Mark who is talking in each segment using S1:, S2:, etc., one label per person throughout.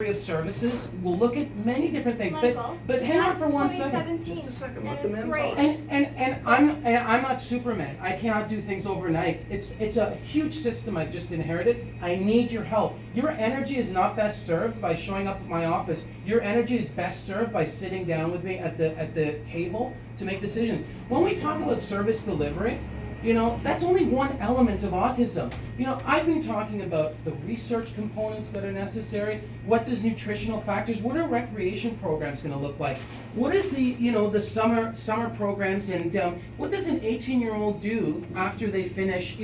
S1: of services. We'll look at many different things,
S2: Michael,
S1: but hang on
S2: that's
S1: for 1 second.
S2: 2017,
S3: Just a second,
S2: and
S3: let the
S2: it's
S3: man
S2: great.
S3: talk.
S1: And I'm not Superman. I cannot do things overnight. It's a huge system I've just inherited. I need your help. Your energy is not best served by showing up at my office. Your energy is best served by sitting down with me at the table to make decisions. When we talk about service delivery, that's only one element of autism. I've been talking about the research components that are necessary. What does nutritional factors, what are recreation programs going to look like? What is the summer programs, and what does an 18-year-old do after they finish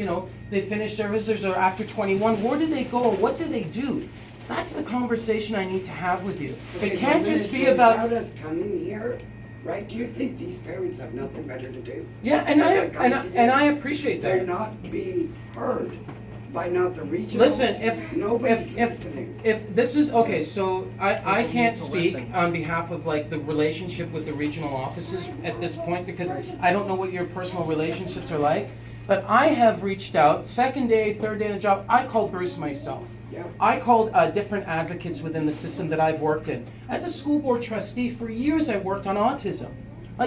S1: services, or after 21? Where do they go? What do they do? That's the conversation I need to have with you. It can't just be about
S4: us coming here, right? Do you think these parents have nothing better to do?
S1: Yeah, and I appreciate that.
S4: They're not being heard by not the regional.
S1: Listen,
S4: nobody's listening.
S1: if this is okay, so I can't speak on behalf of the relationship with the regional offices at this point, because I don't know what your personal relationships are like. But I have reached out, second day, third day in the job. I called Bruce myself.
S4: Yeah.
S1: I called different advocates within the system that I've worked in. As a school board trustee, for years I worked on autism.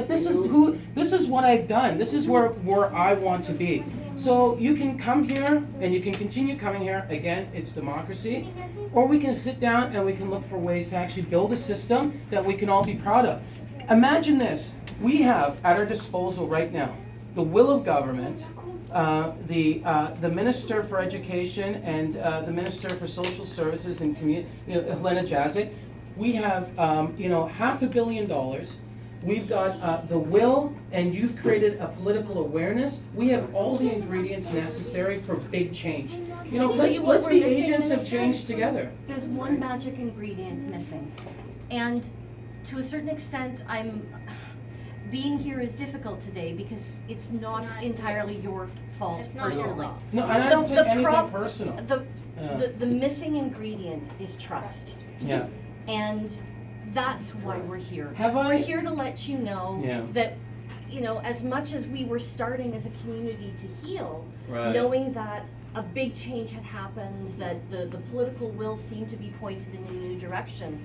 S1: This is what I've done. This is where I want to be. So you can come here and you can continue coming here. Again, it's democracy. Or we can sit down and we can look for ways to actually build a system that we can all be proud of. Imagine this. We have at our disposal right now the will of government, the Minister for Education and the Minister for Social Services and Community, Helena Jazik. We have $500 million. We've got the will, and you've created a political awareness. We have all the ingredients necessary for big change. Let's be agents of change together.
S2: There's one magic ingredient missing. And to a certain extent, being here is difficult today because it's not entirely your fault
S5: It's not your
S2: personally.
S5: fault.
S1: No, and I don't take anything personal.
S2: The missing ingredient is trust.
S1: Yeah.
S2: And that's why we're here.
S1: We're
S2: here to let you know that, as much as we were starting as a community to heal,
S1: Right.
S2: knowing that a big change had happened, that the political will seemed to be pointed in a new direction,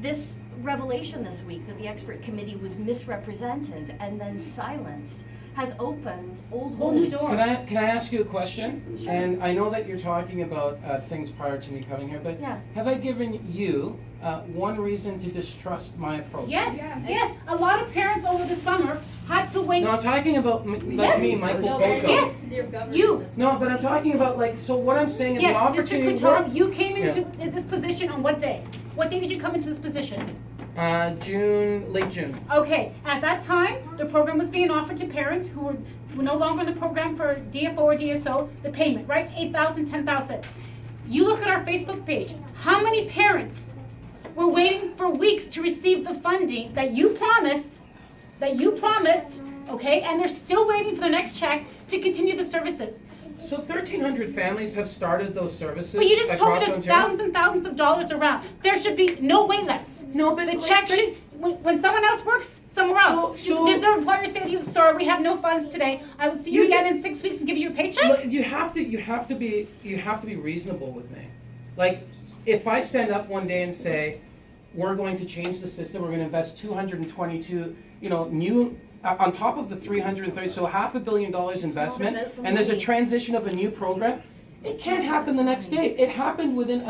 S2: this revelation this week that the expert committee was misrepresented and then silenced has opened
S5: Whole new
S2: wounds.
S5: door.
S1: Can I ask you a question?
S2: Sure.
S1: And I know that you're talking about things prior to me coming here, but
S2: Yeah.
S1: have I given you one reason to distrust my approach?
S5: Yes. A lot of parents over the summer had to wait.
S1: No, I'm talking about
S5: Yes.
S1: me, Michael
S5: No,
S1: Coco.
S5: yes. You.
S1: No, but I'm talking about so what I'm saying is the
S5: Yes, Mr.
S1: opportunity.
S5: Couture, you came into this position on what day? What day did you come into this position?
S1: Late June.
S5: Okay, at that time, the program was being offered to parents who were no longer in the program for DFO or DSO, the payment, right? $8,000, $10,000. You look at our Facebook page, how many parents were waiting for weeks to receive the funding that you promised, okay, and they're still waiting for the next check to continue the services.
S1: So 1,300 families have started those services.
S5: But you just told me
S1: across
S5: there's
S1: Ontario?
S5: thousands and thousands of dollars around. There should be no wait list.
S1: No, but
S5: The check should, when someone else works somewhere else,
S1: So-
S5: does their employer say to you, sorry, we have no funds today, I will see you again in 6 weeks and give you a paycheck?
S1: Look, you have to be reasonable with me. Like, if I stand up one day and say, we're going to change the system, we're going to invest 222, new, on top of the 330, so $500 million investment, and there's a transition of a new program, it can't happen the next day. It happened within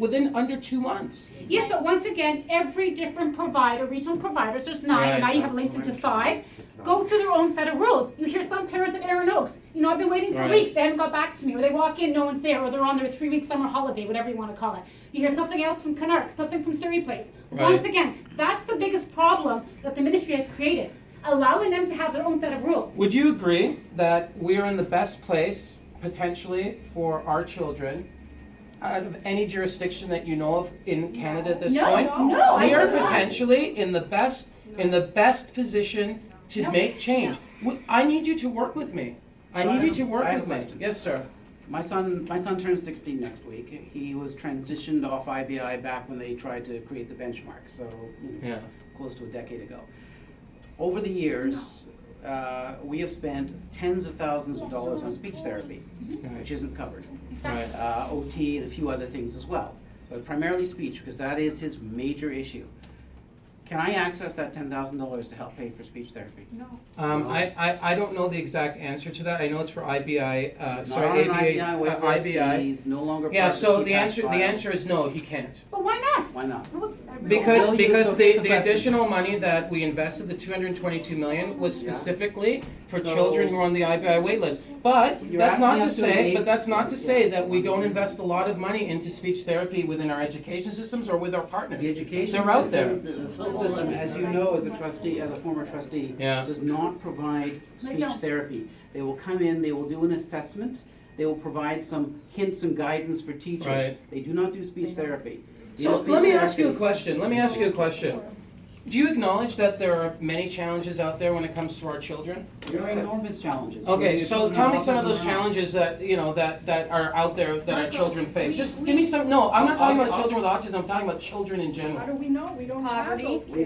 S1: within under 2 months.
S5: Yes, but once again, every different provider, regional providers, there's 9,
S1: Right.
S5: now you have linked into 5, go through their own set of rules. You hear some parents at Erin Oaks, I've been waiting for
S1: Right.
S5: weeks, they haven't got back to me, or they walk in, no one's there, or they're on their 3-week summer holiday, whatever you want to call it. You hear something else from Canark, something from Surrey Place.
S1: Right.
S5: Once again, that's the biggest problem that the ministry has created, allowing them to have their own set of rules.
S1: Would you agree that we are in the best place, potentially, for our children out of any jurisdiction that you know of in Canada at this point?
S5: No,
S1: We
S5: I
S1: are
S5: do not.
S1: potentially in the best position to make change. I need you to work with me. I need you to work
S6: I have
S1: with
S6: a
S1: me.
S6: question.
S1: Yes, sir.
S6: My son turns 16 next week. He was transitioned off IBI back when they tried to create the benchmark, so
S1: Yeah.
S6: close to a decade ago. Over the years, we have spent tens of thousands of dollars on speech therapy, which isn't covered.
S1: Right.
S6: OT and a few other things as well. but primarily speech, because that is his major issue. Can I access that $10,000 to help pay for speech therapy?
S5: No.
S1: I don't know the exact answer to that. I know it's for IBI,
S6: It's not
S1: sorry,
S6: on an IBI
S1: ABA,
S6: wait list.
S1: IBI.
S6: He's no longer
S1: Yeah,
S6: part of
S1: so
S6: the
S1: the
S6: TPAS
S1: answer, the
S6: file.
S1: answer is no, he can't.
S5: But why not?
S6: Why not?
S1: Because,
S6: Bill, you
S1: because
S6: still get
S1: the
S6: the question.
S1: additional money that we invested, the 222 million, was
S6: Yeah.
S1: specifically for
S6: So-
S1: children who are on the IBI wait list. But
S6: You're
S1: that's not
S6: asking
S1: to
S6: us to
S1: say,
S6: waive-
S1: but that's not to
S6: Yeah.
S1: say that we don't invest a lot of money into speech therapy within our education systems or with our partners.
S6: The education
S1: They're out there.
S6: system, the school system, as you know, as a trustee, as a former trustee,
S1: Yeah.
S6: does not provide
S5: They
S6: speech
S5: don't.
S6: therapy. They will come in, they will do an assessment, they will provide some hints and guidance for teachers.
S1: Right.
S6: They do not do speech therapy. They
S1: So
S6: do speech
S1: let me ask you a
S6: therapy.
S1: question, let me ask you a question. Do you acknowledge that there are many challenges out there when it comes to our children?
S6: There are enormous challenges.
S1: Okay,
S6: Whether your
S1: so
S6: children
S1: tell
S6: have
S1: me some of
S6: autism
S1: those
S6: or not.
S1: challenges that, you know, that are out there that our
S3: Michael,
S1: children face. Just
S3: we-
S1: give me some, no, I'm not talking about
S6: I'll-
S1: children with autism, I'm talking about children in general.
S3: How do we know? We don't have
S2: Poverty.
S3: those.
S4: We don't